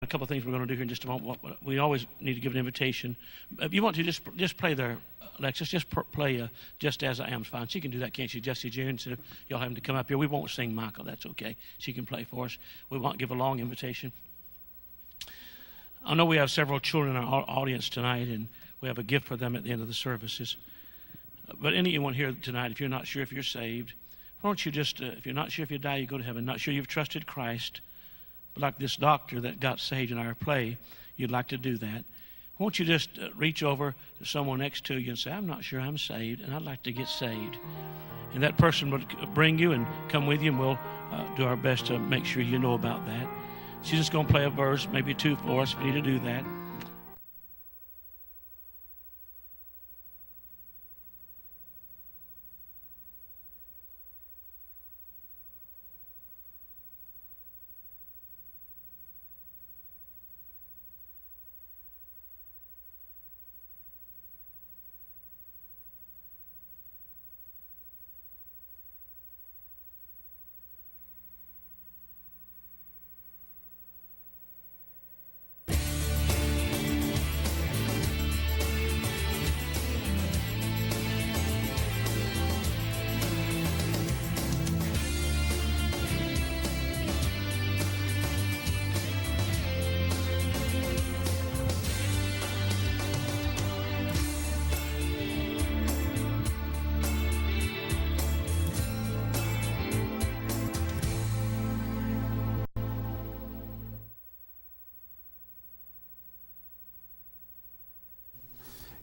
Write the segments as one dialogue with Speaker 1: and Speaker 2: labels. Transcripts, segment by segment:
Speaker 1: couple of things we're going to do here in just a moment. We always need to give an invitation. If you want to, just play there, Alexis. Just play Just As I Am's fine. She can do that, can't she, Jessie June? So y'all have to come up here. We won't sing Michael. That's okay. She can play for us. We won't give a long invitation. I know we have several children in our audience tonight, and we have a gift for them at the end of the services. But anyone here tonight, if you're not sure if you're saved, why don't you just, if you're not sure if you die, you go to heaven. Not sure you've trusted Christ, but like this doctor that got saved in our play, you'd like to do that. Won't you just reach over to someone next to you and say, I'm not sure I'm saved, and I'd like to get saved. And that person would bring you and come with you, and we'll do our best to make sure you know about that. She's just going to play a verse, maybe two for us if we need to do that.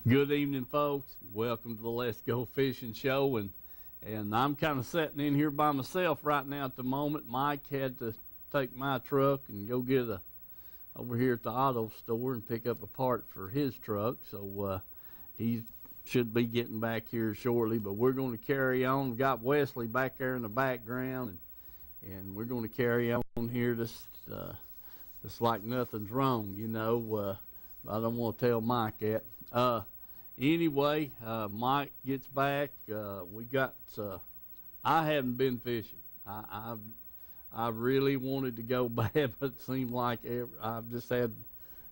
Speaker 2: Good evening, folks. Welcome to the Let's Go Fishing Show, and I'm kind of sitting in here by myself right now at the moment. Mike had to take my truck and go get over here at the auto store and pick up a part for his truck, so he should be getting back here shortly. But we're going to carry on. We've got Wesley back there in the background, and we're going to carry on here just like nothing's wrong, you know. I don't want to tell Mike that. Anyway, Mike gets back. I haven't been fishing. I really wanted to go bad, but it seemed like I've just had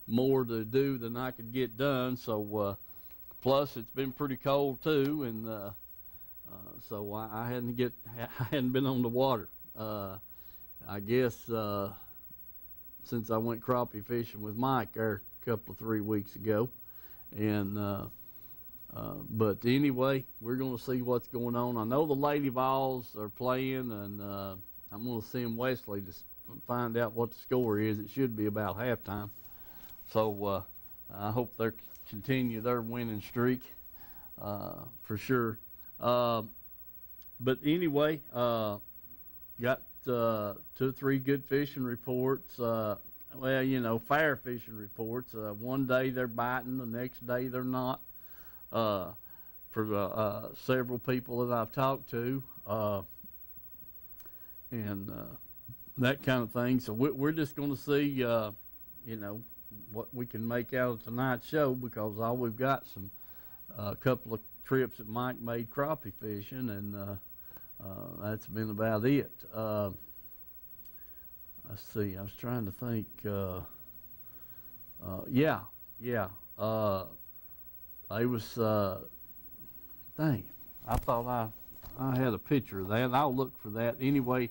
Speaker 2: more to do than I could get done. So, plus it's been pretty cold too, and so I hadn't been on the water. I guess since I went crappie fishing with Mike there a couple of 3 weeks ago. And but anyway, we're going to see what's going on. I know the Lady Vols are playing, and I'm going to send Wesley to find out what the score is. It should be about halftime. So I hope they continue their winning streak for sure. But anyway, got 2 or 3 good fishing reports. Well, you know, fair fishing reports. One day they're biting, the next day they're not. For several people that I've talked to, and that kind of thing. So we're just going to see, you know, what we can make out of tonight's show, because all we've got some a couple of trips that Mike made crappie fishing, and that's been about it. Let's see, I was trying to think, it was, dang it, I thought I had a picture of that. I'll look for that. Anyway,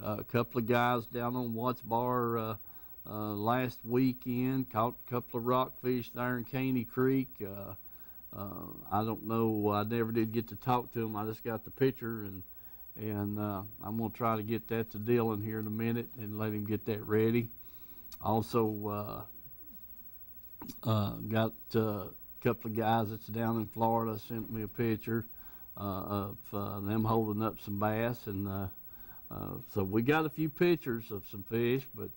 Speaker 2: a couple of guys down on Watts Bar last weekend caught a couple of rockfish there in Caney Creek. I don't know, I never did get to talk to them. I just got the picture, and I'm going to try to get that to Dylan here in a minute and let him get that ready. Also got a couple of guys that's down in Florida sent me a picture of them holding up some bass, and so we got a few pictures of some fish, but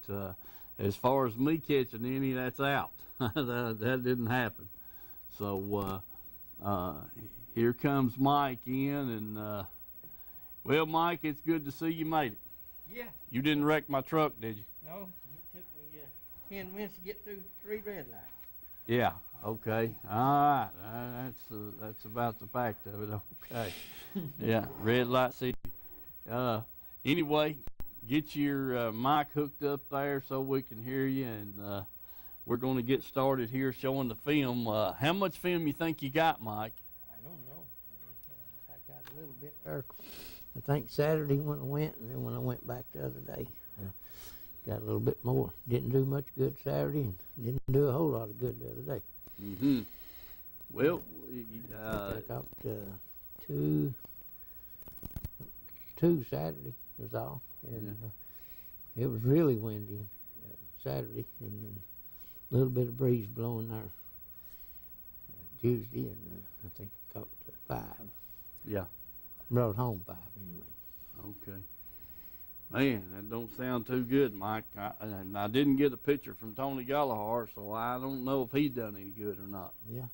Speaker 2: as far as me catching any, that's out. that didn't happen. So here comes Mike in, and well, Mike, it's good to see you made it.
Speaker 3: Yeah.
Speaker 2: You didn't wreck my truck, did you?
Speaker 3: No, it took me 10 minutes to get through 3 red lights.
Speaker 2: Yeah. Okay. All right. That's about the fact of it. Okay. Yeah. Red light city. Anyway, get your mic hooked up there so we can hear you, and we're going to get started here showing the film. How much film you think you got, Mike?
Speaker 3: I don't know. I got a little bit there. I think Saturday when I went, and then when I went back the other day, got a little bit more. Didn't do much good Saturday, and didn't do a whole lot of good the other day.
Speaker 2: Mm-hmm. Well,
Speaker 3: I got two Saturday was all, and it was really windy Saturday, and then a little bit of breeze blowing there Tuesday, and I think I caught 5.
Speaker 2: yeah.
Speaker 3: Brought home 5 anyway.
Speaker 2: Okay. Man, that don't sound too good, Mike. And I didn't get a picture from Tony Gallagher, so I don't know if he done any good or not.
Speaker 3: Yeah.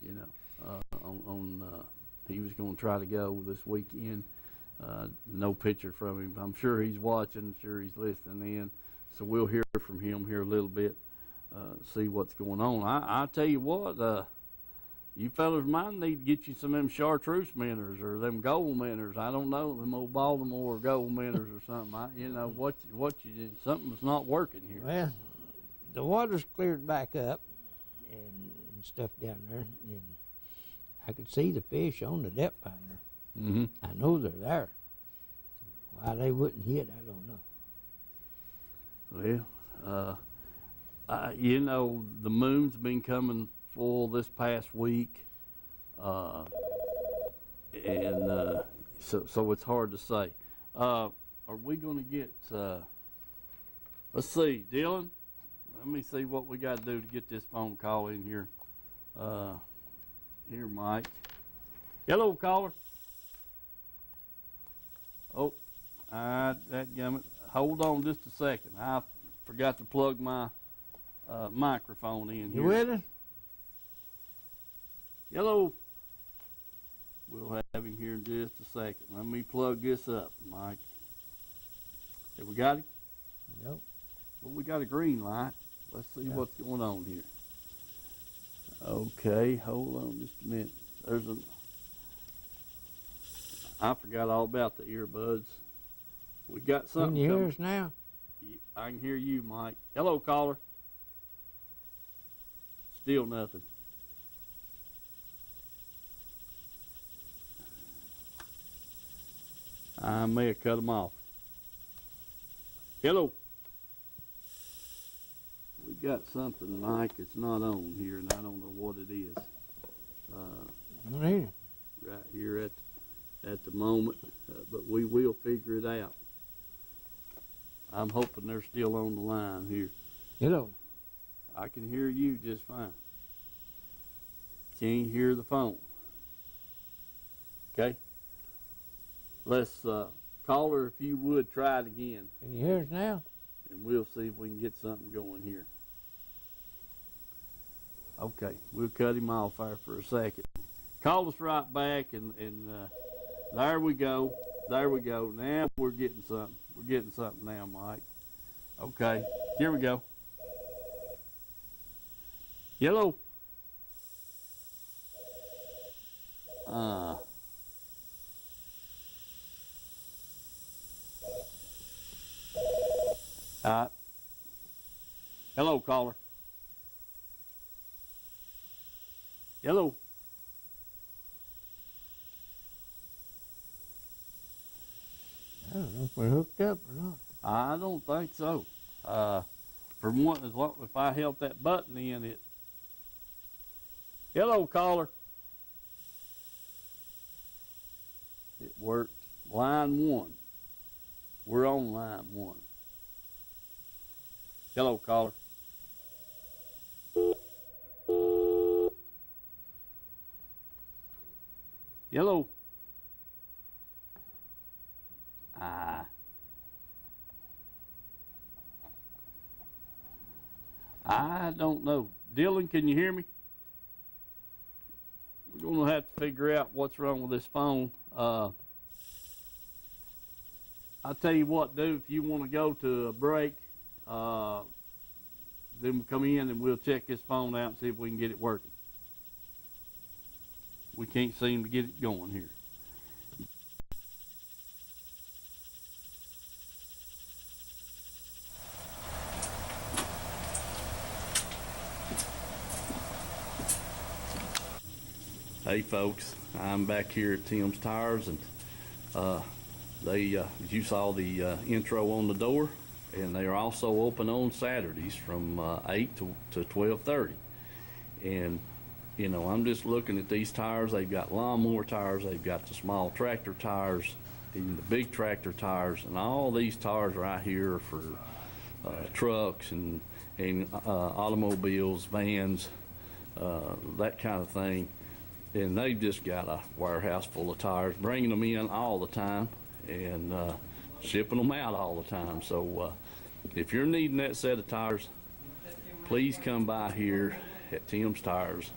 Speaker 2: You know, he was going to try to go this weekend. No picture from him. I'm sure he's watching. Sure he's listening in. So we'll hear from him here a little bit. See what's going on. I tell you what. You fellas might need to get you some of them chartreuse minnows or them gold minnows. I don't know, them old Baltimore gold minnows or something. You know, something's not working here.
Speaker 3: Well, the water's cleared back up and stuff down there, and I could see the fish on the depth finder.
Speaker 2: Mm-hmm.
Speaker 3: I know they're there. Why they wouldn't hit, I don't know.
Speaker 2: Well, you know, the moon's been coming full this past week, and so it's hard to say. Are we going to get? Let's see, Dylan. Let me see what we got to do to get this phone call in here. Here, Mike. Hello, caller. Oh, that gummit. Hold on just a second. I forgot to plug my microphone in here.
Speaker 3: You with us?
Speaker 2: Hello. We'll have him here in just a second. Let me plug this up, Mike. Have we got him?
Speaker 3: Nope.
Speaker 2: Well, we got a green light. Let's see what's going on here. Okay, hold on just a minute. I forgot all about the earbuds. We got something.
Speaker 3: Can you hear
Speaker 2: coming.
Speaker 3: us now?
Speaker 2: I can hear you, Mike. Hello, caller. Still nothing. I may have cut them off. Hello. We got something, Mike. It's not on here, and I don't know what it is.
Speaker 3: Not either.
Speaker 2: Right here at the moment, but we will figure it out. I'm hoping they're still on the line here.
Speaker 3: Hello.
Speaker 2: I can hear you just fine. Can't hear the phone. Okay. Let's caller, if you would, try it again.
Speaker 3: Can you hear us now?
Speaker 2: And we'll see if we can get something going here. Okay, we'll cut him off there for a second. Call us right back, and there we go. There we go. Now we're getting something. We're getting something now, Mike. Okay, here we go. Hello. Hello, caller. Hello.
Speaker 3: I don't know if we're hooked up or not.
Speaker 2: I don't think so. For one, as long if I held that button in it. Hello, caller. It worked. Line 1. We're on line 1. Hello, caller. Hello. I don't know. Dylan, can you hear me? We're going to have to figure out what's wrong with this phone. I'll tell you what, dude, if you want to go to a break, then we'll come in and we'll check this phone out and see if we can get it working. We can't seem to get it going here. Hey folks, I'm back here at Tim's Tires, and you saw the intro on the door, and they are also open on Saturdays from 8 to 12:30. And you know, I'm just looking at these tires. They've got lawnmower tires, they've got the small tractor tires, even the big tractor tires, and all these tires right here are for trucks and automobiles, vans, that kind of thing. And they've just got a warehouse full of tires, bringing them in all the time and shipping them out all the time. So if you're needing that set of tires, please come by here at Tim's Tires,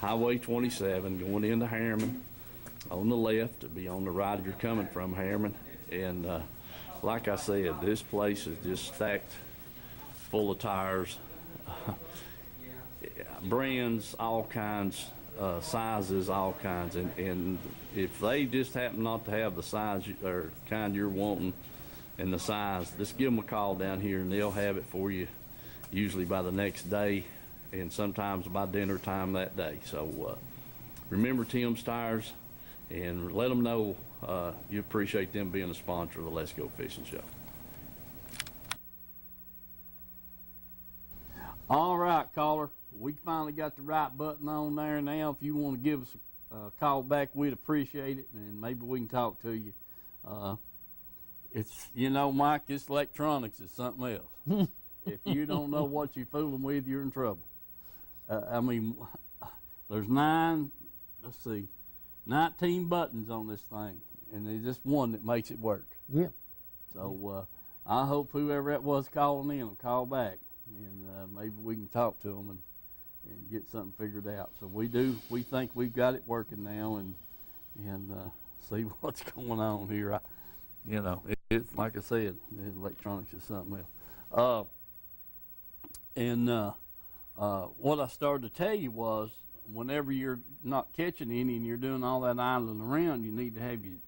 Speaker 2: Highway 27, going into Harriman. On the left, it'll be on the right if you're coming from Harriman. And like I said, this place is just stacked full of tires, brands, all kinds, sizes, all kinds. And if they just happen not to have the size or kind you're wanting and the size, just give them a call down here and they'll have it for you, usually by the next day and sometimes by dinner time that day. So remember Tim's Tires, and let them know you appreciate them being a sponsor of the Let's Go Fishing Show. All right, caller, we finally got the right button on there now. If you want to give us a call back, we'd appreciate it, and maybe we can talk to you. It's, you know, Mike, this electronics is something else. If you don't know what you're fooling with, you're in trouble. I mean, there's 19 buttons on this thing, and there's just one that makes it work.
Speaker 3: Yeah.
Speaker 2: So I hope whoever that was calling in will call back, and maybe we can talk to them and get something figured out. So we think we've got it working now, and see what's going on here. You know, it's like I said, electronics is something else. What I started to tell you was, whenever you're not catching any and you're doing all that idling around, you need to have your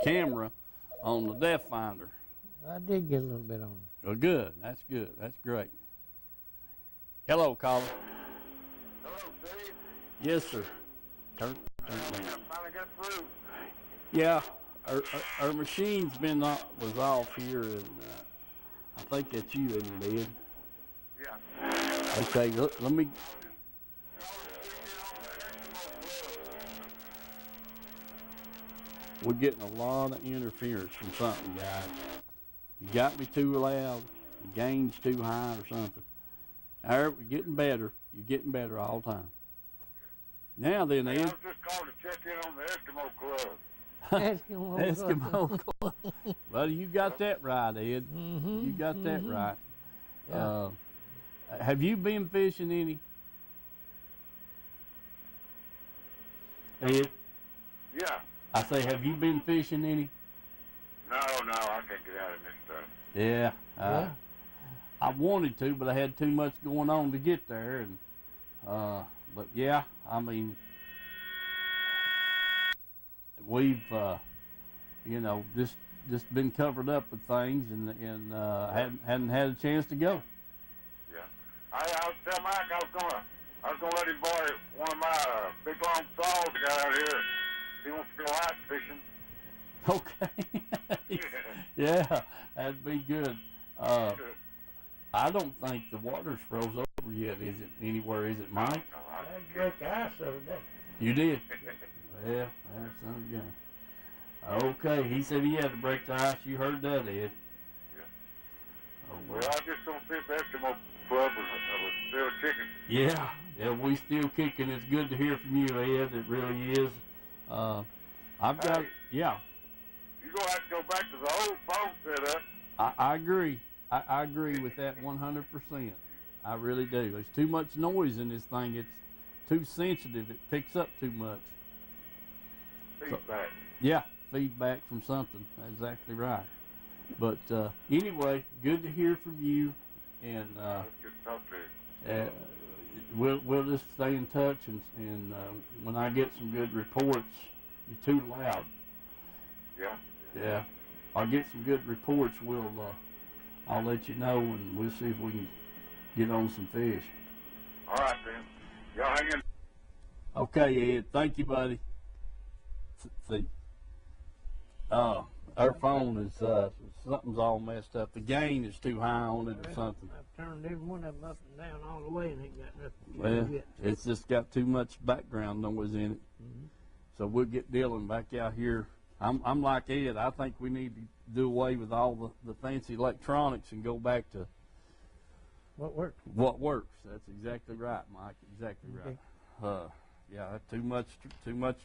Speaker 2: camera on the depth finder.
Speaker 3: I did get a little bit on it.
Speaker 2: Oh, good. That's good. That's great. Hello, caller.
Speaker 4: Hello, Steve.
Speaker 2: Yes, sir. Turn
Speaker 4: I finally got through.
Speaker 2: Yeah, our machine's was off here, and I think that's you, isn't it, Ed?
Speaker 4: Yeah.
Speaker 2: Okay, let me. We're getting a lot of interference from something, guys. You got me too loud, the gain's too high or something. All right, we're getting better. You're getting better all the time. Now then,
Speaker 4: Hey,
Speaker 2: Ed.
Speaker 4: I was just calling to check in on the Eskimo Club.
Speaker 2: Eskimo Club. Well, you got that right, Ed.
Speaker 3: Mm-hmm,
Speaker 2: You got that right.
Speaker 3: Yeah.
Speaker 2: Have you been fishing any? Ed,
Speaker 4: Yeah.
Speaker 2: I say, have you been fishing any?
Speaker 4: No, I can't get out of this stuff.
Speaker 2: Yeah.
Speaker 3: Yeah.
Speaker 2: I wanted to, but I had too much going on to get there. And but yeah, I mean, we've you know, just been covered up with things, and hadn't had a chance to go.
Speaker 4: Yeah. I was telling Mike I was gonna let him borrow one of my big long saws I got out here. He wants to go ice fishing.
Speaker 2: Okay. Yeah, that'd be good. I don't think the water's froze over yet, is it? Anywhere, is it, Mike?
Speaker 4: No,
Speaker 3: I had to break the ice the other day.
Speaker 2: You did? Yeah, that's something good. Okay, he said he had to break the ice. You heard that, Ed?
Speaker 4: Yeah.
Speaker 2: Oh,
Speaker 4: Well, I just don't see if the Eskimo Club was still kicking.
Speaker 2: Yeah, we still kicking. It's good to hear from you, Ed. It really is. I've got,
Speaker 4: Hey.
Speaker 2: yeah.
Speaker 4: You're gonna have to go back to the old phone setup.
Speaker 2: I agree. I agree with that 100%. I really do. There's too much noise in this thing. It's too sensitive. It picks up too much.
Speaker 4: Feedback.
Speaker 2: Yeah, feedback from something. That's exactly right. But anyway, good to hear from you. And
Speaker 4: It's good to talk to you.
Speaker 2: we'll just stay in touch. And when I get some good reports, you're too loud.
Speaker 4: Yeah.
Speaker 2: Yeah, I'll get some good reports. I'll let you know, and we'll see if we can get on some fish.
Speaker 4: All right, then. Y'all hang in.
Speaker 2: Okay, Ed. Thank you, buddy. See, our phone is something's all messed up. The gain is too high on it or something.
Speaker 3: I've turned every one of them up and down all the way and ain't got nothing to
Speaker 2: Well,
Speaker 3: do yet.
Speaker 2: it's just got too much background noise in it.
Speaker 3: Mhm.
Speaker 2: So we'll get Dylan back out here. I'm like Ed. I think we need to do away with all the fancy electronics and go back to
Speaker 3: What works?
Speaker 2: what works. That's exactly right, Mike. Exactly right. Yeah, too much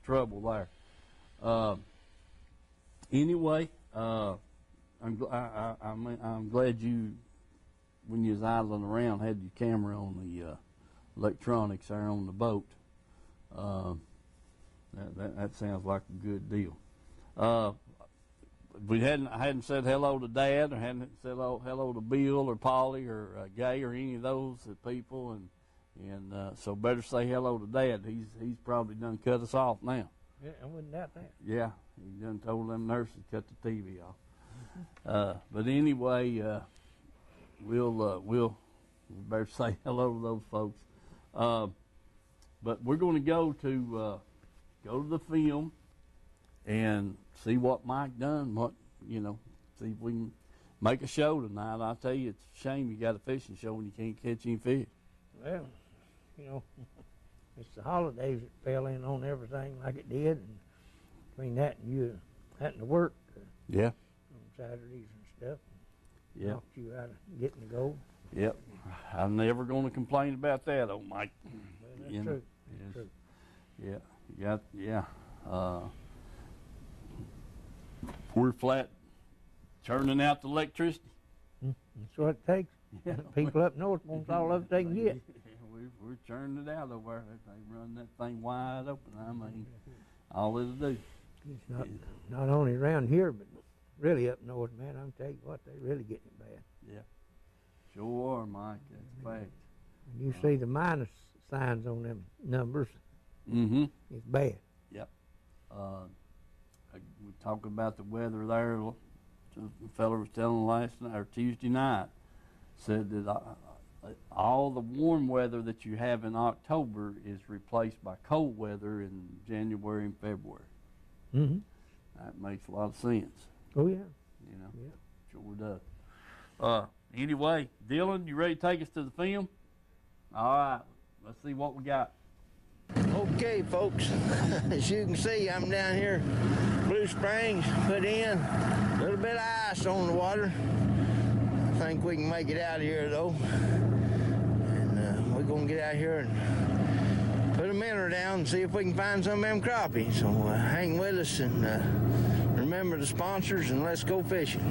Speaker 2: trouble there. Anyway, I'm glad you, when you was idling around, had your camera on the electronics there on the boat. That sounds like a good deal. I hadn't said hello to Dad, or hadn't said hello to Bill or Polly or Gay or any of those people, and so better say hello to Dad. He's probably done cut us off now.
Speaker 3: Yeah, I wouldn't doubt that.
Speaker 2: Yeah, he done told them nurses to cut the TV off. But anyway, we'll better say hello to those folks. But we're going to go to the film and see what Mike done. See if we can make a show tonight. I'll tell you, it's a shame you got a fishing show and you can't catch any fish.
Speaker 3: Well, it's the holidays that fell in on everything like it did, and between that and you having to work
Speaker 2: Yeah.
Speaker 3: on Saturdays and stuff,
Speaker 2: Yeah.
Speaker 3: knocked you out of getting to go.
Speaker 2: Yep. I'm never going to complain about that, old Mike.
Speaker 3: Well, that's
Speaker 2: You know,
Speaker 3: true.
Speaker 2: yes.
Speaker 3: True.
Speaker 2: Yeah. We're flat churning out the electricity.
Speaker 3: That's what it takes.
Speaker 2: Yeah.
Speaker 3: People up north want all of it they can get.
Speaker 2: Yeah, we're churning it out over there. They run that thing wide open. I mean, all it'll do.
Speaker 3: It's not only around here, but really up north, man. I'm telling you what, they really getting it bad.
Speaker 2: Yeah. Sure are, Mike. That's fact.
Speaker 3: When you see the minus signs on them numbers,
Speaker 2: Mm-hmm.
Speaker 3: it's bad.
Speaker 2: Yep. We talked about the weather there. The fella was telling last night or Tuesday night, said that all the warm weather that you have in October is replaced by cold weather in January and February.
Speaker 3: Mm-hmm.
Speaker 2: That makes a lot of sense.
Speaker 3: Oh, yeah. Yeah.
Speaker 2: Sure does. Anyway, Dylan, you ready to take us to the film? All right, let's see what we got.
Speaker 3: Okay, folks, as you can see, I'm down here, Blue Springs, put in a little bit of ice on the water. I think we can make it out of here, though. And we're going to get out here and put a minnow down and see if we can find some of them crappie. So hang with us and remember the sponsors, and let's go fishing.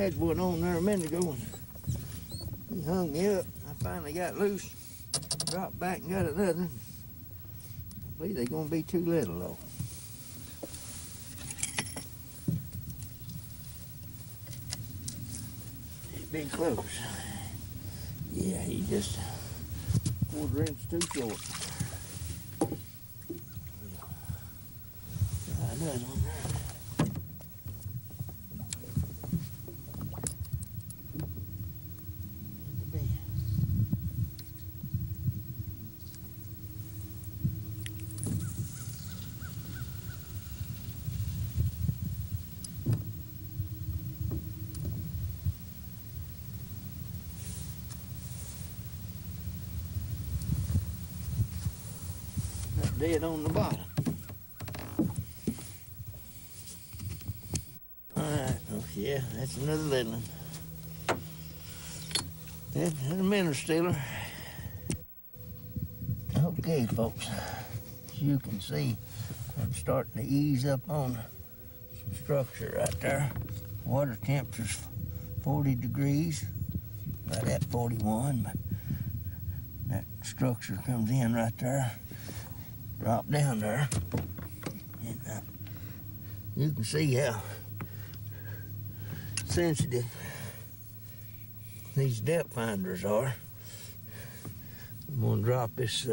Speaker 3: had one on there a minute ago and he hung me up. I finally got loose, dropped back and got another. I believe they're gonna be too little though. He'd be close. Yeah, he just 1/4 inch too short. Try another one there. Dead on the bottom. Alright, oh yeah, that's another little one. That's a minnow stealer. Okay, folks, as you can see, I'm starting to ease up on some structure right there. Water temperature's 40 degrees, right at 41, but that structure comes in right there. Drop down there, and you can see how sensitive these depth finders are. I'm gonna drop this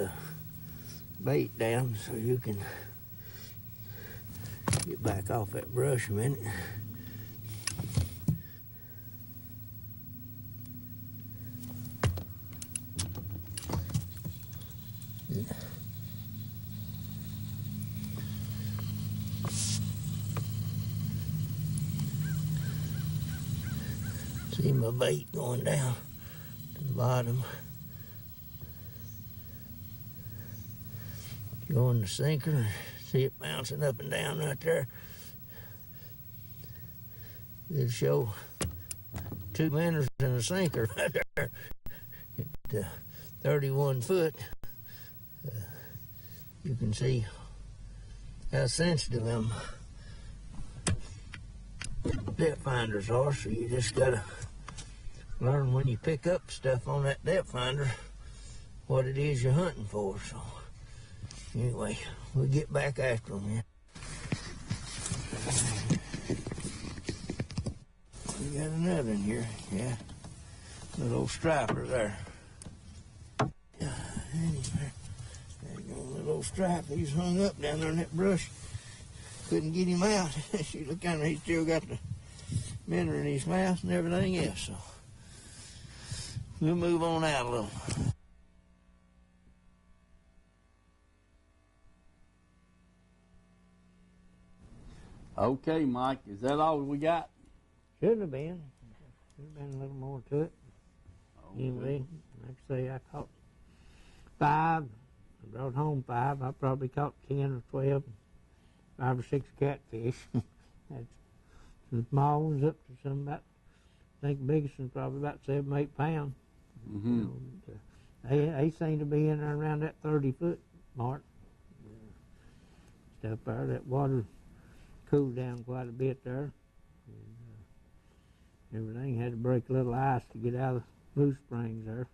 Speaker 3: bait down so you can get back off that brush a minute. See my bait going down to the bottom. Go in the sinker, see it bouncing up and down right there. It'll show 2 minnows in a sinker right there at 31 foot. You can see how sensitive them depth finders are, so you just gotta learn when you pick up stuff on that depth finder what it is you're hunting for. So anyway, we'll get back after them here. We got another in here, yeah. Little old striper there. Yeah, there you go, little old striper. He's hung up down there in that brush. Couldn't get him out. See, look kind of, he's still got the minnow in his mouth and everything else. So we'll move on out a little.
Speaker 2: Okay, Mike, is that all we got?
Speaker 3: Should have been. Should have been a little more to it.
Speaker 2: Okay.
Speaker 3: Anyway, like I say, I caught 5. I brought home 5. I probably caught 10 or 12, 5 or 6 catfish. That's some small ones up to some about, I think the biggest one's probably about 7 or 8 pounds.
Speaker 2: Mm-hmm.
Speaker 3: You know, they seem to be in there around that 30-foot mark. Stuff there, that water cooled down quite a bit there. And, everything had to break a little ice to get out of the loose springs there.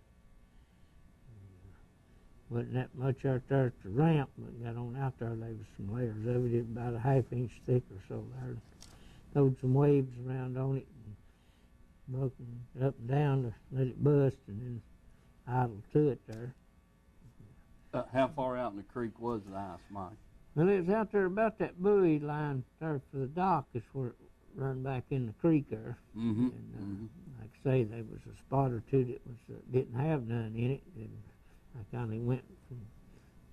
Speaker 3: Wasn't that much out there at the ramp, but got on out there, there was some layers of it, about a 1/2 inch thick or so there. Throwed some waves around on it and broke it up and down to let it bust and then idled to it there.
Speaker 2: How far out in the creek was the ice, Mike?
Speaker 3: Well, it was out there about that buoy line there for the dock is where it run back in the creek there.
Speaker 2: Mm-hmm.
Speaker 3: And like I say, there was a spot or two that was didn't have none in it. And I kind of went from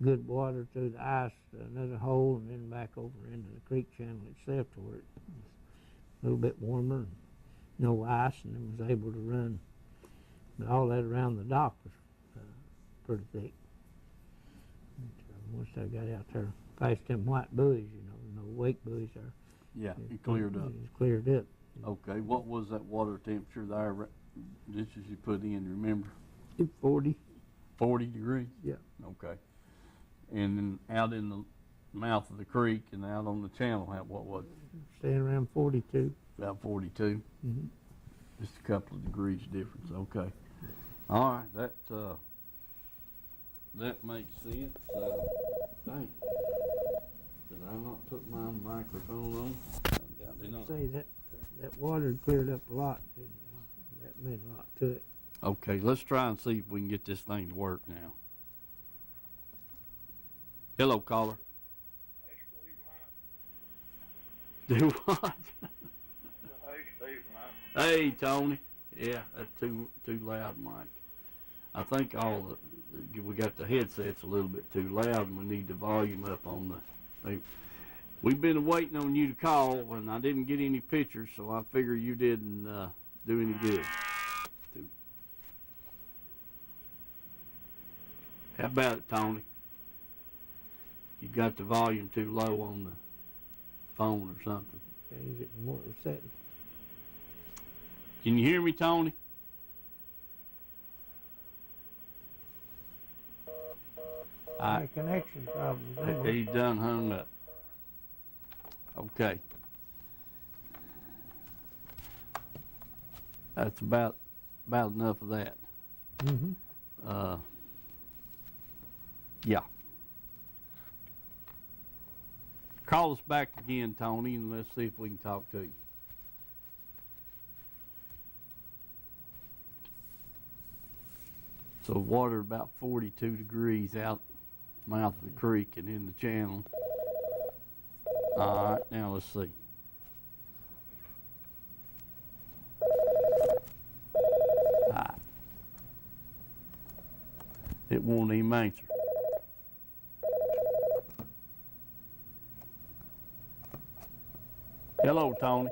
Speaker 3: good water through the ice to another hole and then back over into the creek channel itself to where it was a little bit warmer and no ice, and then was able to run. But all that around the dock was pretty thick. Once I got out there past them white buoys, you know, no wake buoys there.
Speaker 2: Yeah, it cleared up.
Speaker 3: It was cleared up.
Speaker 2: Okay, what was that water temperature there, just as you put in, remember?
Speaker 3: 40.
Speaker 2: 40 degrees?
Speaker 3: Yeah.
Speaker 2: Okay. And then out in the mouth of the creek and out on the channel, what was it?
Speaker 3: Staying around 42.
Speaker 2: About 42?
Speaker 3: Mm-hmm.
Speaker 2: Just a couple of degrees difference. Okay. All right. That makes sense. Dang. Did I not put my microphone on? Did not.
Speaker 3: Say that water cleared up a lot. That meant a lot to it.
Speaker 2: Okay, let's try and see if we can get this thing to work now. Hello, caller. Do what? Hey, Tony. Yeah, that's too loud, Mike. I think we got the headsets a little bit too loud, and we need the volume up on the. We've been waiting on you to call, and I didn't get any pictures, so I figure you didn't do any good. How about it, Tony? You got the volume too low on the phone or something.
Speaker 3: Change it in what we're setting.
Speaker 2: Can you hear me, Tony?
Speaker 3: My connection problem.
Speaker 2: He's done hung up. Okay. That's about enough of that.
Speaker 3: Mm-hmm.
Speaker 2: Yeah. Call us back again, Tony, and let's see if we can talk to you. So water about 42 degrees out mouth of the creek and in the channel. All right, now let's see. All right. It won't even answer. Hello, Tony.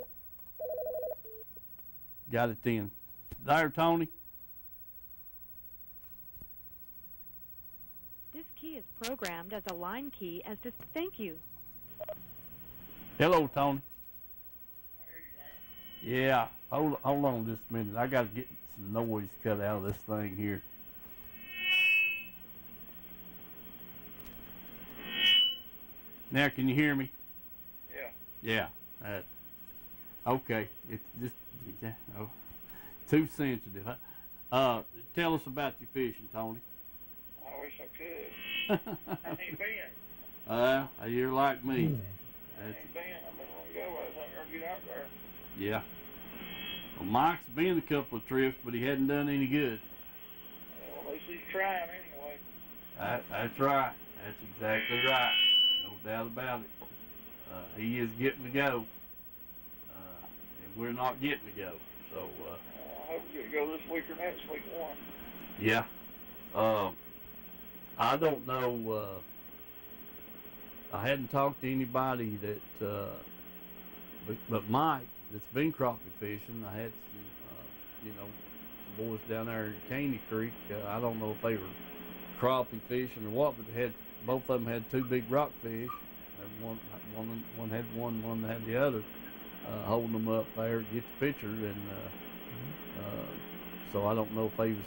Speaker 2: Got it then. There, Tony.
Speaker 5: This key is programmed as a line key as just thank you.
Speaker 2: Hello, Tony. Yeah, hold on just a minute. I got to get some noise cut out of this thing here. Now, can you hear me?
Speaker 4: Yeah.
Speaker 2: Yeah. Okay. It's just too sensitive. Tell us about your fishing, Tony.
Speaker 4: I wish I could. I ain't been.
Speaker 2: You're like me.
Speaker 4: I ain't been. I've been wanting to go. I was going to get out there.
Speaker 2: Yeah. Well, Mike's been a couple of trips, but he hadn't done any good.
Speaker 4: Well, at least he's trying anyway.
Speaker 2: That's right. That's exactly right. No doubt about it. He is getting to go, and we're not getting to go. So
Speaker 4: I hope we get to go this week or next week one.
Speaker 2: yeah. I don't know. I hadn't talked to anybody that, but Mike, that's been crappie fishing. I had some, some boys down there in Caney Creek. I don't know if they were crappie fishing or what, but both of them had two big rockfish. One had one had the other, holding them up there to get the picture, and so I don't know if they was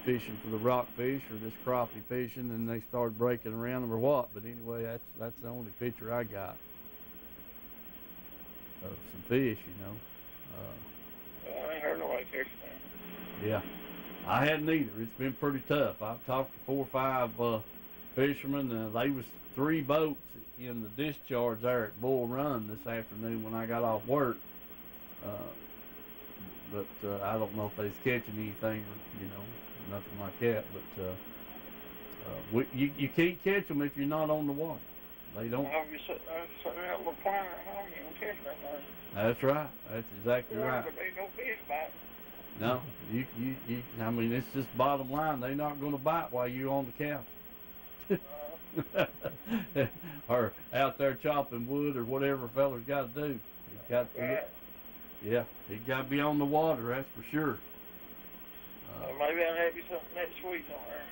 Speaker 2: fishing for the rockfish or just crappie fishing, and they started breaking around them or what. But anyway, that's the only picture I got of some fish,
Speaker 4: I ain't heard nobody fishing there.
Speaker 2: Yeah, I hadn't either. It's been pretty tough. I've talked to 4 or 5 fishermen. They was 3 boats in the discharge there at Bull Run this afternoon when I got off work. But I don't know if they was catching anything or, nothing like that. But you can't catch them if you're not on the water. They don't.
Speaker 4: Well, if you sit there at little planer at home, you can catch that thing.
Speaker 2: That's right. That's exactly right.
Speaker 4: But ain't no fish biting.
Speaker 2: No, I mean, it's just bottom line. They're not going to bite while you're on the couch. Or out there chopping wood or whatever fella's got to do. Yeah, he got to be on the water, that's for sure.
Speaker 4: Maybe I'll have you something next week on there.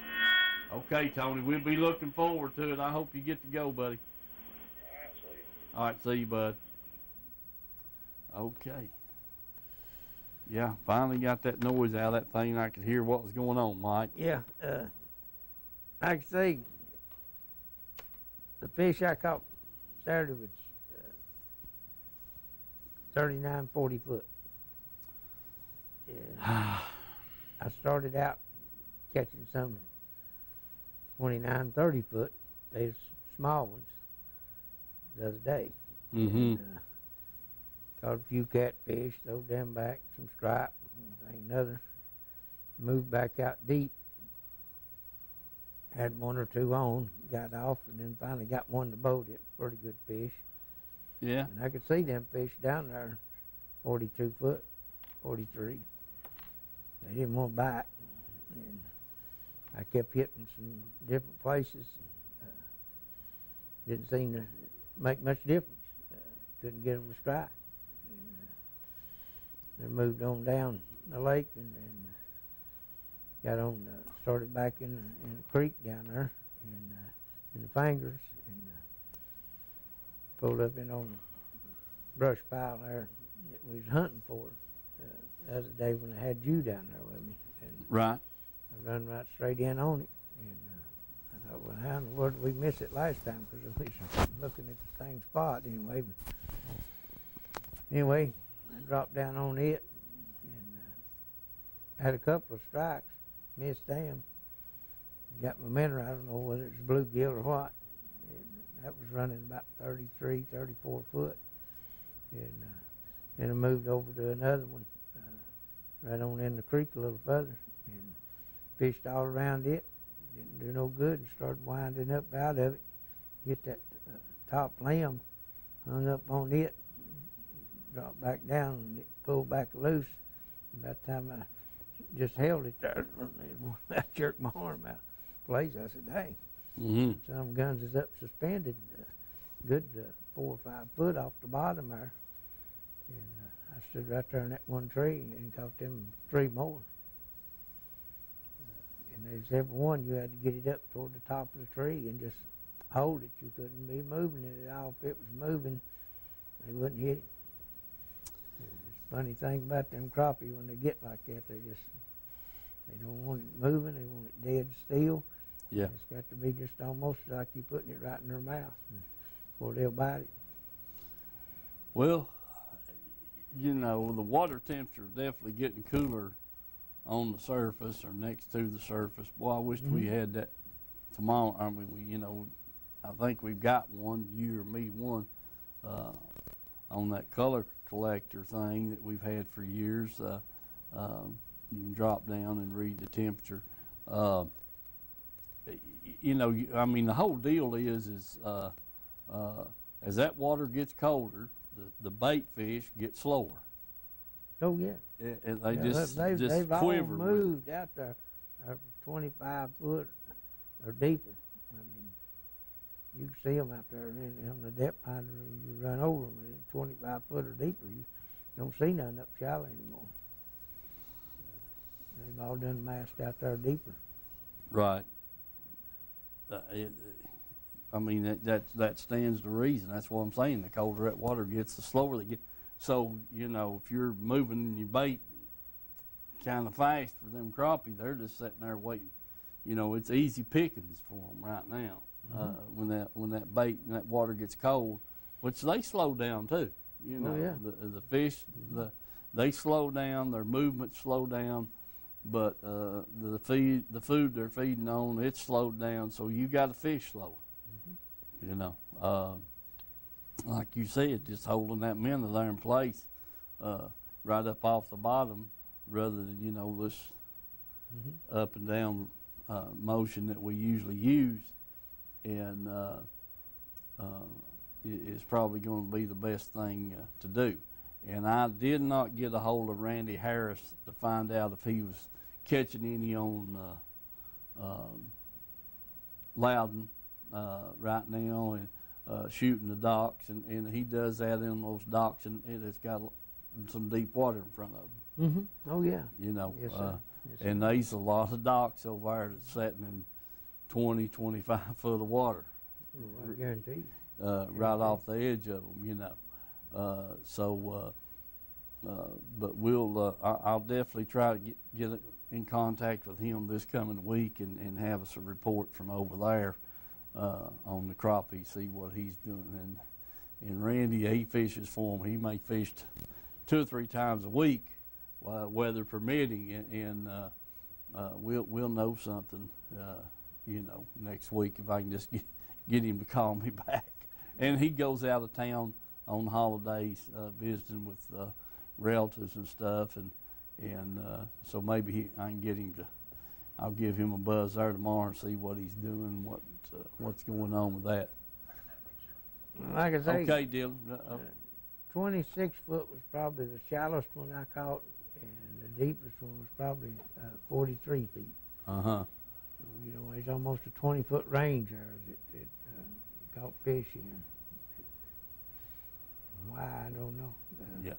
Speaker 2: Okay, Tony, we'll be looking forward to it. I hope you get to go, buddy. All right, see you, bud. Okay. Yeah, finally got that noise out of that thing. I could hear what was going on, Mike.
Speaker 3: Yeah, like I say, the fish I caught Saturday was 39, 40 foot. And I started out catching some 29, 30 foot. They's small ones the other day.
Speaker 2: Mm-hmm.
Speaker 3: And, caught a few catfish, throwed them back, some stripe, another. Moved back out deep. Had one or two on, got off, and then finally got one in the boat. It was pretty good fish.
Speaker 2: Yeah.
Speaker 3: And I could see them fish down there, 42 foot, 43. They didn't want to bite. And I kept hitting some different places. Didn't seem to make much difference. Couldn't get them to strike. And they moved on down the lake and got on, started back in a creek down there in the fingers, and pulled up in on the brush pile there that we was hunting for the other day when I had you down there with me. And
Speaker 2: Right.
Speaker 3: I run right straight in on it, and I thought, well, how in the world did we miss it last time? Because we was looking at the same spot anyway. But anyway, I dropped down on it and had a couple of strikes, missed them. Got my minnow, I don't know whether it's bluegill or what. And that was running about 33, 34 foot. And then I moved over to another one, right on in the creek a little further, and fished all around it. Didn't do no good, and started winding up out of it. Hit that top limb, hung up on it, dropped back down, and it pulled back loose. By the time I just held it there, I jerked my arm out. Place, I said, dang,
Speaker 2: Mm-hmm.
Speaker 3: some guns is up suspended, good 4 or 5 foot off the bottom there. And I stood right there in that one tree and caught them 3 more. And there's every one you had to get it up toward the top of the tree and just hold it. You couldn't be moving it at all. If it was moving, they wouldn't hit it. It's a funny thing about them crappie, when they get like that, they don't want it moving, they want it dead still.
Speaker 2: Yeah.
Speaker 3: It's got to be just almost like you putting it right in their mouth before they'll bite it.
Speaker 2: Well, you know, the water temperature is definitely getting cooler on the surface or next to the surface. Boy, I wish we had that tomorrow. I mean, I think we've got one, you or me, one, on that color collector thing that we've had for years. You can drop down and read the temperature. You know, I mean, the whole deal is as that water gets colder, the bait fish get slower.
Speaker 3: Oh yeah.
Speaker 2: They
Speaker 3: Yeah,
Speaker 2: just
Speaker 3: they've all
Speaker 2: quiver with it.
Speaker 3: moved out there 25 foot or deeper. I mean, you can see them out there on the depth finder, and you run over them, and 25 foot or deeper, you don't see none up shallow anymore. They've all done massed out there deeper.
Speaker 2: Right. I mean, that stands to reason. That's what I'm saying. The colder that water gets, the slower they get. So, you know, if you're moving your bait kind of fast for them crappie, they're just sitting there waiting. You know, it's easy pickings for them right now. When that bait and that water gets cold, which they slow down too. You know,
Speaker 3: yeah.
Speaker 2: the fish, they slow down, their movements slow down. But the food they're feeding on, it's slowed down, so you got to fish slower. You know, like you said, just holding that minnow there in place, right up off the bottom, rather than, you know, this up and down motion that we usually use, and it's probably going to be the best thing to do. And I did not get a hold of Randy Harris to find out if he was catching any on Loudon right now and shooting the docks. And he does that in those docks, and it's got some deep water in front of him.
Speaker 3: Oh yeah.
Speaker 2: You know,
Speaker 3: Yes, sir. Yes, sir.
Speaker 2: and there's a lot of docks over there that's sitting in 20, 25 foot of water.
Speaker 3: Oh, I guarantee you.
Speaker 2: Right off the edge of them, you know. But I'll definitely try to get in contact with him this coming week and have us a report from over there on the crappie, see what he's doing. And Randy, he fishes for him. He may fish 2 or 3 times a week weather permitting, and we'll know something, next week if I can just get him to call me back. And he goes out of town on holidays, visiting with relatives and stuff, and so maybe I can get him to. I'll give him a buzz there tomorrow and see what he's doing, what's going on with that.
Speaker 3: Like I say,
Speaker 2: Okay, Dylan.
Speaker 3: 26 foot was probably the shallowest one I caught, and the deepest one was probably 43 feet.
Speaker 2: Uh-huh.
Speaker 3: There's almost a 20-foot range there that caught fish in. Why, I don't know.
Speaker 2: Yeah.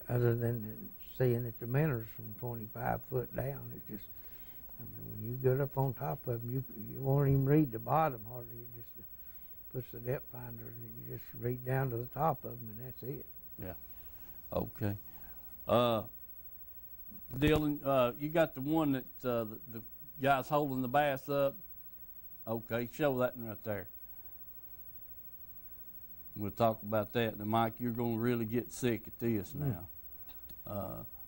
Speaker 3: Other than seeing that the minnows from 25 foot down, it's just, when you get up on top of them, you won't even read the bottom hardly. You just puts the depth finder, and you just read down to the top of them, and that's it.
Speaker 2: Yeah. Okay. Dylan, you got the one that the guy's holding the bass up. Okay, show that one right there. We'll talk about that. Now, Mike, you're going to really get sick at this now.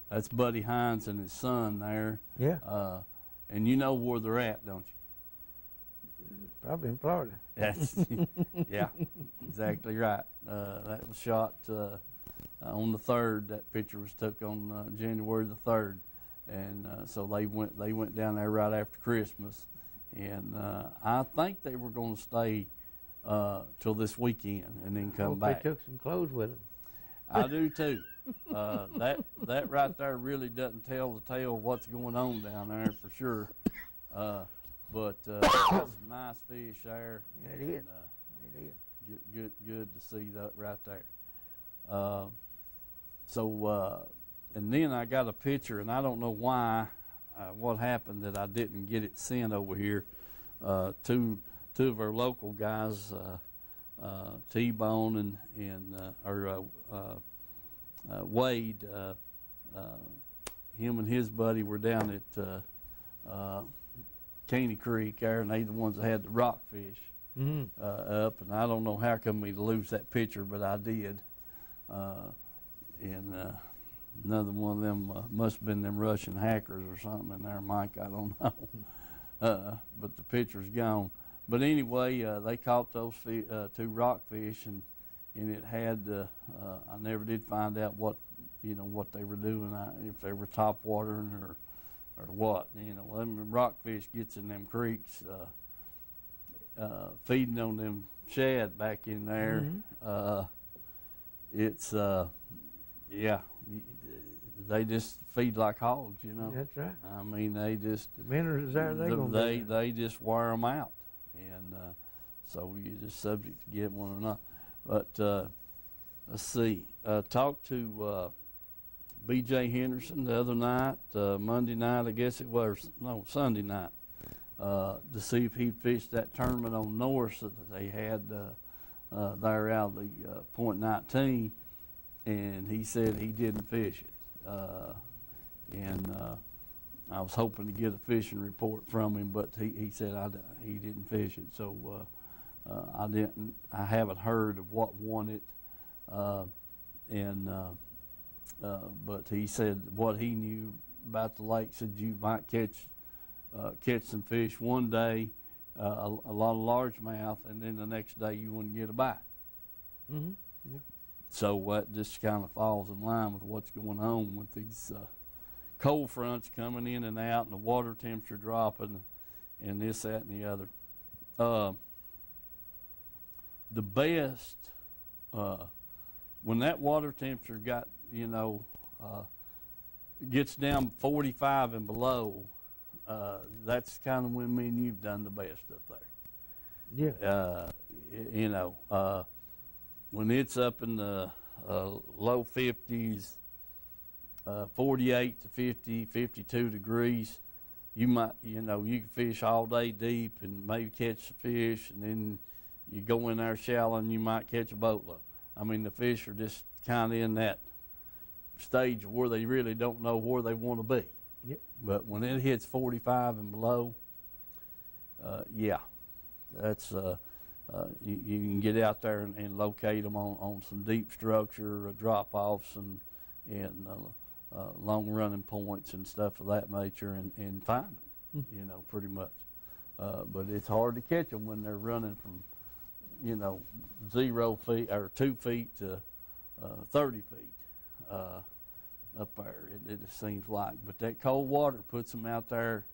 Speaker 2: That's Buddy Hines and his son there.
Speaker 3: Yeah.
Speaker 2: And you know where they're at, don't you?
Speaker 3: Probably in Florida.
Speaker 2: That's, yeah, exactly right. That was shot on the 3rd. That picture was took on January the 3rd, and so they went down there right after Christmas, and I think they were going to stay till this weekend and then come back.
Speaker 3: They took some clothes with them.
Speaker 2: I do too. That right there really doesn't tell the tale of what's going on down there for sure. But there's some nice fish there.
Speaker 3: Yeah, it is. It is.
Speaker 2: Good to see that right there. And then I got a picture, and I don't know why, what happened that I didn't get it sent over here. Two of our local guys, T-Bone and Wade, him and his buddy were down at Caney Creek there, and they the ones that had the rockfish up, and I don't know how come we lose that picture, but I did. And another one of them must have been them Russian hackers or something in there, Mike, I don't know. But the picture's gone. But anyway, they caught those two rockfish, and it had, I never did find out what they were doing, if they were top watering or what. Them rockfish gets in them creeks, feeding on them shad back in there. It's, yeah, they just feed like hogs,
Speaker 3: That's right.
Speaker 2: I mean, they just,
Speaker 3: The minnows is there,
Speaker 2: they just wear them out, and so you're just subject to get one or not. But let's see. Talked to B.J. Henderson the other night, Monday night, I guess it was, no, Sunday night, to see if he'd fished that tournament on North that they had there out of the Point 19, and he said he didn't fish it. And I was hoping to get a fishing report from him, but he said he didn't fish it. So I haven't heard of what won it. But he said what he knew about the lake, said you might catch some fish one day, a lot of largemouth, and then the next day you wouldn't get a bite.
Speaker 3: Yeah.
Speaker 2: So that just kind of falls in line with what's going on with these cold fronts coming in and out, and the water temperature dropping, and this, that, and the other. The best, when that water temperature got, gets down 45 and below, that's kind of when me and you've done the best up there.
Speaker 3: Yeah.
Speaker 2: When it's up in the low 50s, 48 to 50, 52 degrees, you might, you can fish all day deep and maybe catch the fish, and then you go in there shallow and you might catch a boatload. I mean, the fish are just kind of in that stage where they really don't know where they want to be.
Speaker 3: Yep.
Speaker 2: But when it hits 45 and below, yeah, that's you can get out there and locate them on some deep structure drop-offs and long running points and stuff of that nature and find them, pretty much. But it's hard to catch them when they're running from, 0 feet or 2 feet to 30 feet up there. It just seems like. But that cold water puts them out there,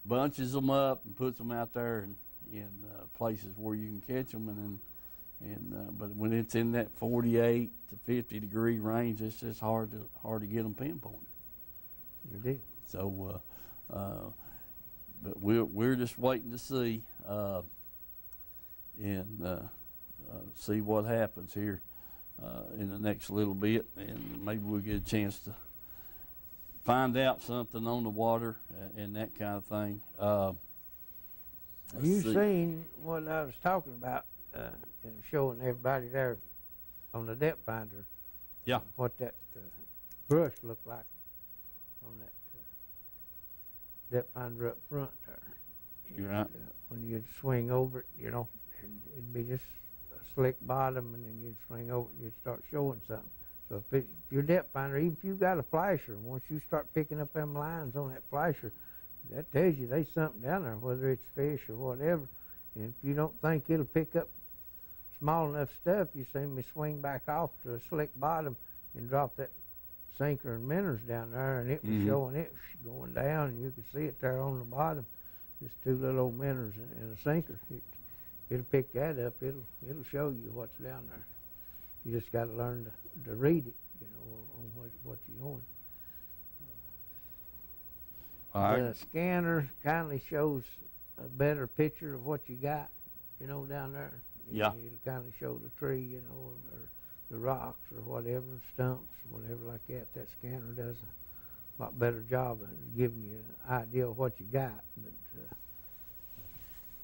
Speaker 2: bunches them up, and puts them out there in places where you can catch them. But when it's in that 48 to 50 degree range, it's just hard to get them pinpointed.
Speaker 3: Indeed.
Speaker 2: So, but we're just waiting to see see what happens here in the next little bit, and maybe we'll get a chance to find out something on the water and that kind of thing.
Speaker 3: You seen what I was talking about and showing everybody there on the depth finder?
Speaker 2: Yeah.
Speaker 3: What that brush looked like on that depth finder up front there.
Speaker 2: You're right.
Speaker 3: When you'd swing over it, and it'd be just a slick bottom, and then you'd swing over it and you'd start showing something. So if your depth finder, even if you got a flasher, once you start picking up them lines on that flasher, that tells you there's something down there, whether it's fish or whatever. And if you don't think it'll pick up small enough stuff, you see me swing back off to a slick bottom and drop that sinker and minnows down there, and it was showing it was going down, and you could see it there on the bottom, just 2 little old minnows and a sinker. It'll pick that up. It'll show you what's down there. You just got to learn to read it, on what you're doing. The scanner kindly shows a better picture of what you got, down there.
Speaker 2: Yeah.
Speaker 3: It'll kind of show the tree, or the rocks or whatever, stumps, whatever like that. That scanner does a lot better job of giving you an idea of what you got. But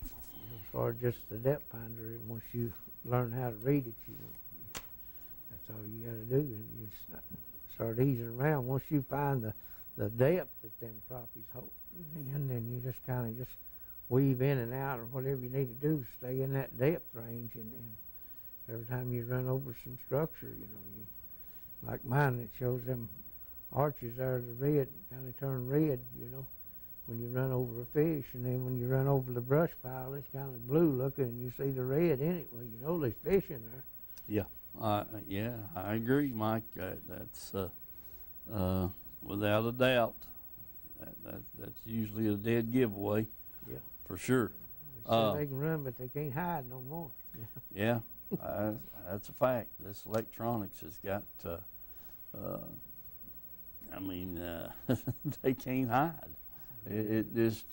Speaker 3: as far as just the depth finder, once you learn how to read it, that's all you got to do. And you start easing around. Once you find the depth that them crappies hold, and then you just kind of just weave in and out or whatever you need to do, stay in that depth range, and every time you run over some structure, you, like mine, it shows them arches there, the red, kind of turn red, when you run over a fish, and then when you run over the brush pile, it's kind of blue looking, and you see the red in it. Well, there's fish in there.
Speaker 2: Yeah, I agree, Mike. That's without a doubt. That's usually a dead giveaway.
Speaker 3: Yeah.
Speaker 2: For sure.
Speaker 3: They say they can run, but they can't hide no more.
Speaker 2: Yeah, that's a fact. This electronics has got, they can't hide. It just,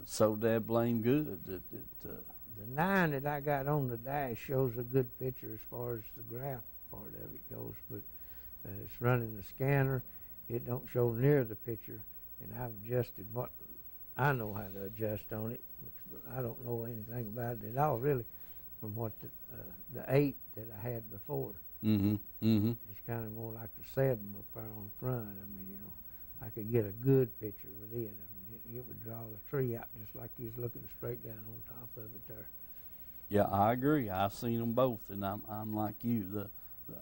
Speaker 2: so damn blame good that.
Speaker 3: The 9 that I got on the dash shows a good picture as far as the graph part of it goes, but it's running the scanner. It don't show near the picture, and I've adjusted what I know how to adjust on it, which I don't know anything about it at all, really, from what the 8 that I had before. It's kind of more like the 7 up there on front. I could get a good picture with it. It would draw the tree out just like you was looking straight down on top of it there.
Speaker 2: Yeah, I agree. I've seen them both, and I'm like you.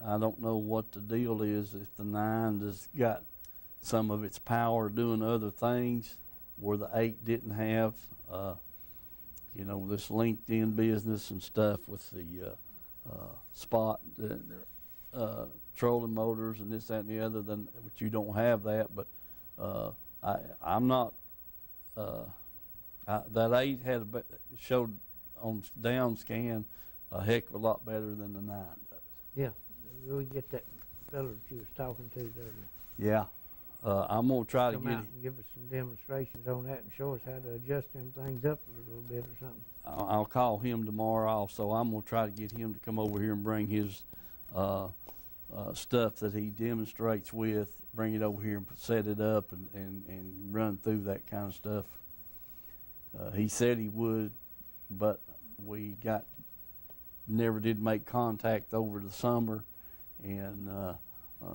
Speaker 2: I don't know what the deal is if the 9 has got some of its power doing other things where the 8 didn't have. This LinkedIn business and stuff with the spot trolling motors and this, that, and the other. But you don't have that. But I'm not. That 8 showed on down scan a heck of a lot better than the 9 does.
Speaker 3: Yeah, we get that fellow that you was talking to there.
Speaker 2: Yeah, I'm gonna try to
Speaker 3: Come
Speaker 2: get
Speaker 3: out and give us some demonstrations on that and show us how to adjust them things up a little bit or something.
Speaker 2: I'll call him tomorrow also. I'm gonna try to get him to come over here and bring his stuff that he demonstrates with, bring it over here and set it up and run through that kind of stuff. He said he would, but we never did make contact over the summer, and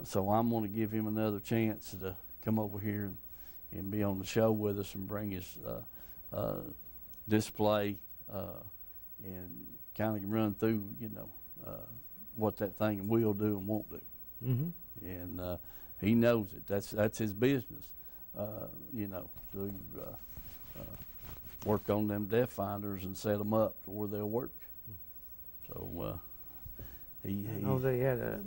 Speaker 2: so I'm going to give him another chance to come over here and be on the show with us and bring his display and kind of run through, what that thing will do and won't do. and he knows it. That's his business. You know, to work on them deaf finders and set them up to where they'll work. So he
Speaker 3: I know they had a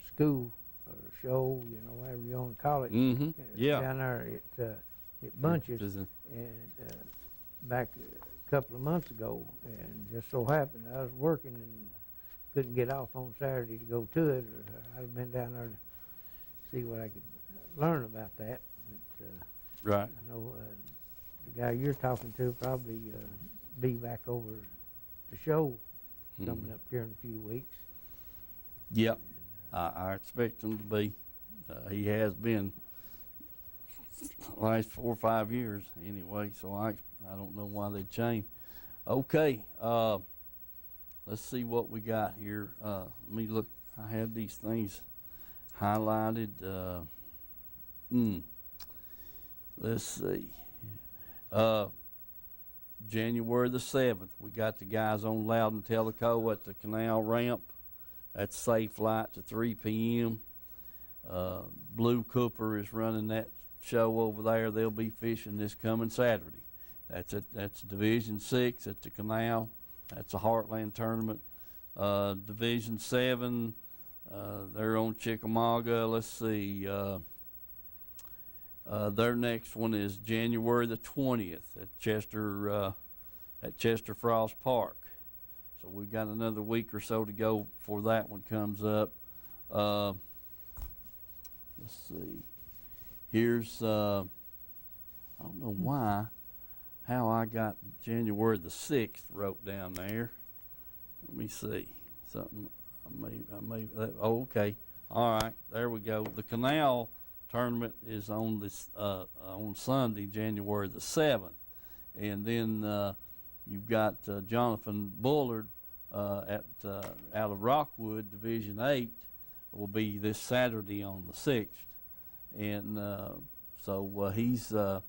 Speaker 3: school or a show, you know, whatever you want to call it.
Speaker 2: Yeah.
Speaker 3: Down there at Bunches,
Speaker 2: Isn't-
Speaker 3: and back a couple of months ago, and just so happened I was working and couldn't get off on Saturday to go to it, or I'd have been down there to see what I could learn about that. But,
Speaker 2: Right.
Speaker 3: I know the guy you're talking to probably be back over the show coming up here in a few weeks.
Speaker 2: Yep. I expect him to be. He has been the last 4 or 5 years anyway, so I don't know why they changed. Okay, let's see what we got here. Let me look. I had these things highlighted. Let's see. January the 7th, we got the guys on Loudon Tellico at the canal ramp. That's safe light to 3 p.m. Blue Cooper is running that show over there. They'll be fishing this coming Saturday. That's Division 6 at the canal. That's a Heartland tournament. Division 7, they're on Chickamauga. Let's see. Their next one is January the 20th at Chester Frost Park. So we've got another week or so to go before that one comes up. Let's see. Here's I don't know how I got January the 6th wrote down there. Let me see. Something I may oh, okay. All right, there we go. The canal tournament is on this on Sunday, January the 7th, and then you've got Jonathan Bullard out of Rockwood, Division 8, will be this Saturday on the 6th, and so he's a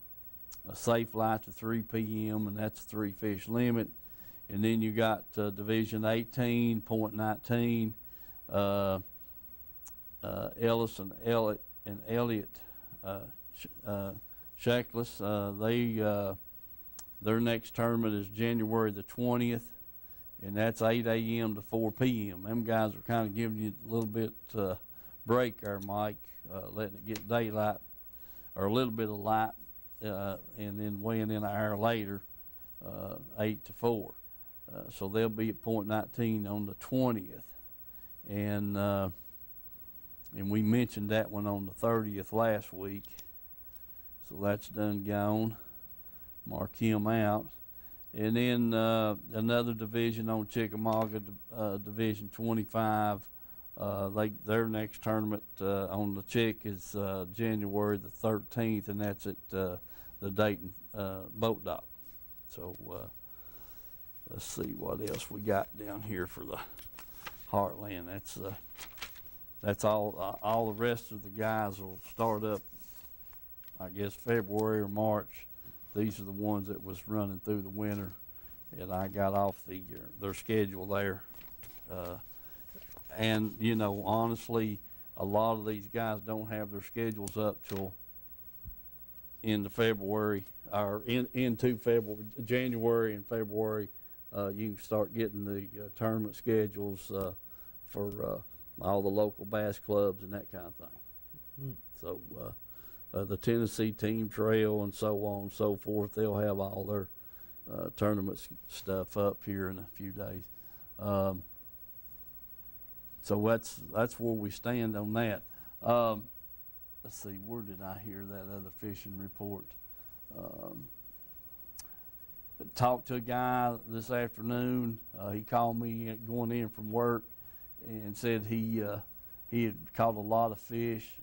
Speaker 2: safe light to 3 p.m. and that's a 3 fish limit, and then you got Division 18, Point 19, Ellis and Elliott Shackless. Their next tournament is January the 20th, and that's 8 a.m. to 4 p.m. Them guys are kind of giving you a little bit break there, Mike, letting it get daylight or a little bit of light, and then weighing in an hour later, 8 to 4. So they'll be at Point 19 on the 20th, and we mentioned that one on the 30th last week, so that's done gone. Mark him out. And then another division on Chickamauga, Division 25. Their next tournament on the Chick is January the 13th, and that's at the Dayton Boat Dock. So let's see what else we got down here for the Heartland. That's all. All the rest of the guys will start up, I guess, February or March. These are the ones that was running through the winter, and I got off their schedule there. And you know, honestly, a lot of these guys don't have their schedules up till into February or into February, January and February. You can start getting the tournament schedules for all the local bass clubs and that kind of thing. So the Tennessee Team Trail and so on and so forth, they'll have all their tournament stuff up here in a few days. So that's where we stand on that. Let's see, where did I hear that other fishing report? Talked to a guy this afternoon. He called me going in from work and said he had caught a lot of fish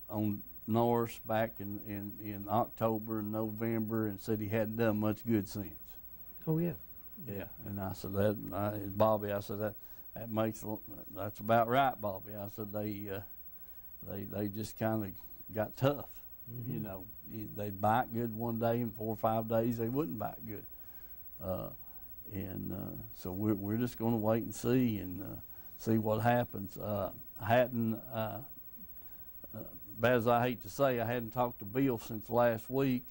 Speaker 2: on Norse back in October and November, and said he hadn't done much good since.
Speaker 3: Oh yeah.
Speaker 2: Yeah, and I said Bobby, I said that's about right, Bobby. I said they just kind of got tough. You know, they'd bite good one day, and 4 or 5 days they wouldn't bite good. So we're just going to wait and see. And see what happens. I hadn't, bad as I hate to say, I hadn't talked to Bill since last week,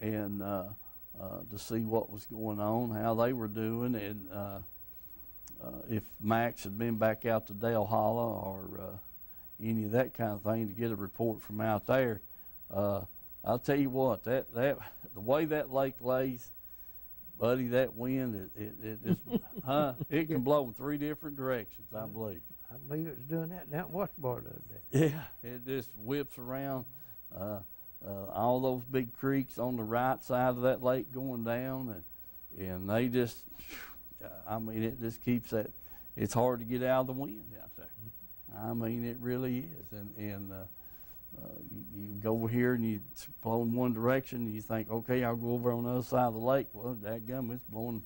Speaker 2: and to see what was going on, how they were doing, and if Max had been back out to Dale Hollow or any of that kind of thing to get a report from out there. I'll tell you what, that the way that lake lays, buddy, that wind, it just, it can blow in 3 different directions, I believe.
Speaker 3: I believe it was doing that down at Washbar the other day.
Speaker 2: Yeah, it just whips around. All those big creeks on the right side of that lake going down, and they just, I mean, it just keeps that. It's hard to get out of the wind out there. I mean, it really is. And you go over here and you blow in one direction, and you think, okay, I'll go over on the other side of the lake. Well, dadgum, it's blowing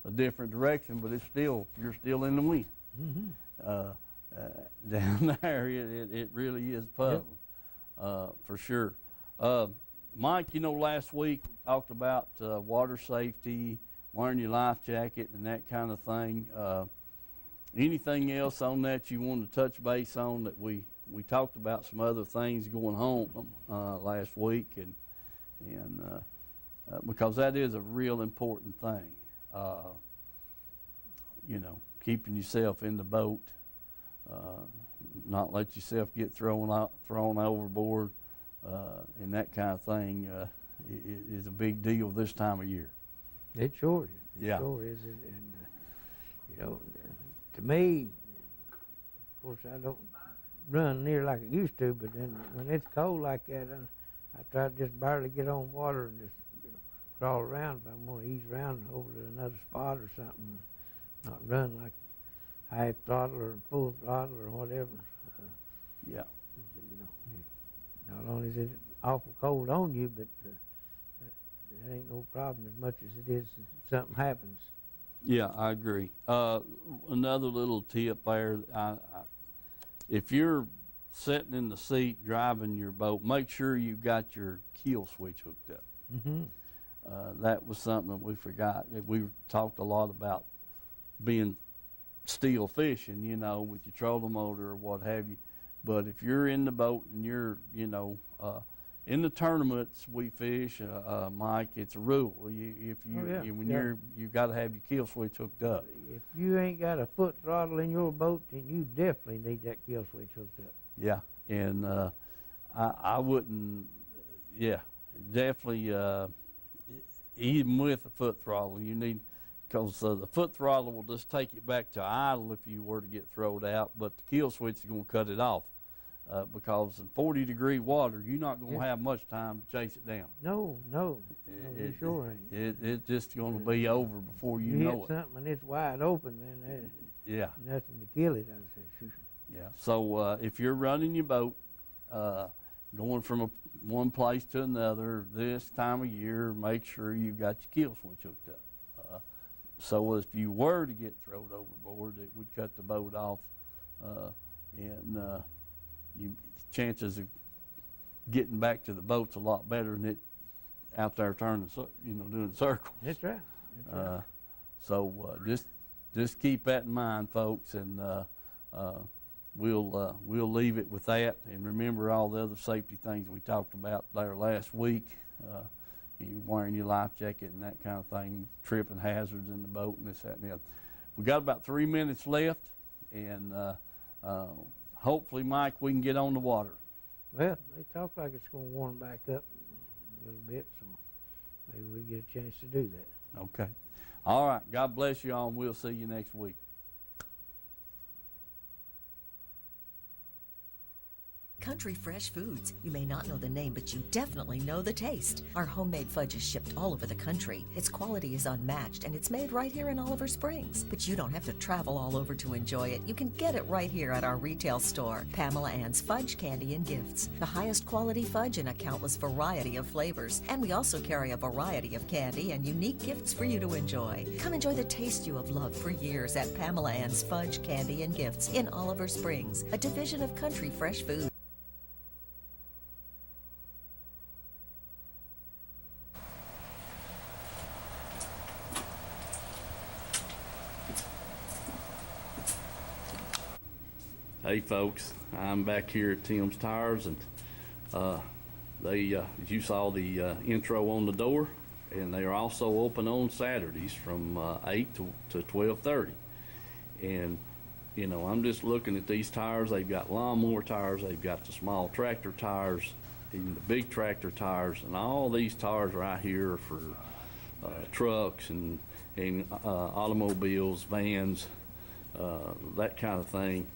Speaker 2: a different direction, but it's still, you're still in the wind. Down there, it really is puzzling, for sure. Mike, you know, last week we talked about water safety, wearing your life jacket and that kind of thing. Anything else on that you want to touch base on? That we talked about some other things going on last week, and because that is a real important thing. You know, keeping yourself in the boat, not let yourself get thrown overboard, and that kind of thing is a big deal this time of year.
Speaker 3: It sure is.
Speaker 2: Yeah.
Speaker 3: It sure is. And you know, to me, of course, I don't run near like I used to, but then when it's cold like that, I try to just barely get on water and just, you know, crawl around. If I'm going to ease around over to another spot or something, not run like half throttle or full throttle or whatever.
Speaker 2: Yeah.
Speaker 3: You know, not only is it awful cold on you, but that ain't no problem as much as it is if something happens.
Speaker 2: Yeah, I agree. Another little tip there, if you're sitting in the seat driving your boat, make sure you got your kill switch hooked up. That was something that we forgot. We talked a lot about being still fishing, you know, with your trolling motor or what have you. But if you're in the boat and you're, you know, in the tournaments we fish, Mike, it's a rule. You got to have your kill switch hooked up.
Speaker 3: If you ain't got a foot throttle in your boat, then you definitely need that kill switch hooked up.
Speaker 2: Yeah, and I wouldn't. Yeah, definitely. Even with a foot throttle, you need, because the foot throttle will just take it back to idle if you were to get thrown out, but the kill switch is going to cut it off. Because in 40-degree water, you're not going to have much time to chase it down.
Speaker 3: No, you sure ain't.
Speaker 2: It's just going to be over before you
Speaker 3: hit
Speaker 2: know it.
Speaker 3: something and it's wide open, man. There's
Speaker 2: Yeah.
Speaker 3: nothing to kill it. I say, shoot.
Speaker 2: Yeah. So if you're running your boat, going from one place to another this time of year, make sure you got your kill switch hooked up. So if you were to get thrown overboard, it would cut the boat off, and chances of getting back to the boat's a lot better than it out there turning, you know, doing circles.
Speaker 3: That's right.
Speaker 2: So just keep that in mind, folks, and we'll leave it with that. And remember all the other safety things we talked about there last week. You wearing your life jacket and that kind of thing, tripping hazards in the boat and this, that, and the other. We got about 3 minutes left, and hopefully, Mike, we can get on the water.
Speaker 3: Well, they talk like it's going to warm back up a little bit, so maybe we get a chance to do that.
Speaker 2: Okay. All right. God bless you all, and we'll see you next week.
Speaker 6: Country Fresh Foods. You may not know the name, but you definitely know the taste. Our homemade fudge is shipped all over the country. Its quality is unmatched, and it's made right here in Oliver Springs. But you don't have to travel all over to enjoy it. You can get it right here at our retail store, Pamela Ann's Fudge, Candy, and Gifts. The highest quality fudge in a countless variety of flavors. And we also carry a variety of candy and unique gifts for you to enjoy. Come enjoy the taste you have loved for years at Pamela Ann's Fudge, Candy, and Gifts in Oliver Springs, a division of Country Fresh Foods.
Speaker 2: Hey folks, I'm back here at Tim's Tires, and you saw the intro on the door, and they are also open on Saturdays from 8 to 12:30. And you know, I'm just looking at these tires. They've got lawnmower tires, they've got the small tractor tires, even the big tractor tires, and all these tires right here are for trucks and automobiles, vans, that kind of thing.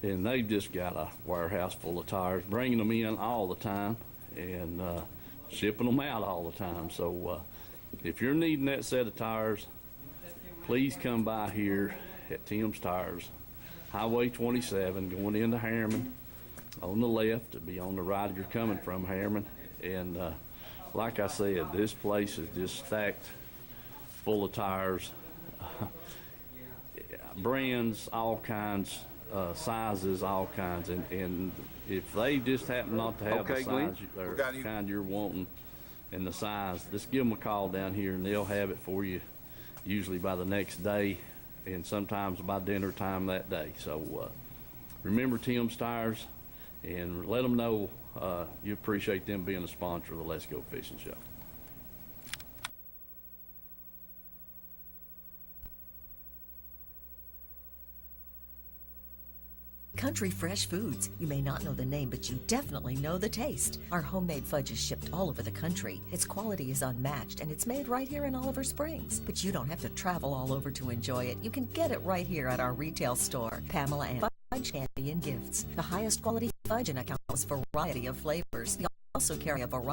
Speaker 2: And they've just got a warehouse full of tires, bringing them in all the time and shipping them out all the time. So if you're needing that set of tires, please come by here at Tim's Tires, Highway 27, going into Harriman. On the left, to be on the right if you're coming from Harriman. And like I said, this place is just stacked full of tires, brands, all kinds, sizes, all kinds. And if they just happen not to have the size or kind you're wanting and the size, just give them a call down here and they'll have it for you, usually by the next day and sometimes by dinner time that day. So remember Tim's Tires, and let them know you appreciate them being a sponsor of the Let's Go Fishing Show.
Speaker 6: Country Fresh Foods. You may not know the name, but you definitely know the taste. Our homemade fudge is shipped all over the country. Its quality is unmatched, and it's made right here in Oliver Springs. But you don't have to travel all over to enjoy it. You can get it right here at our retail store. Pamela and Fudge Candy and Gifts. The highest quality fudge in a countless variety of flavors. We also carry a variety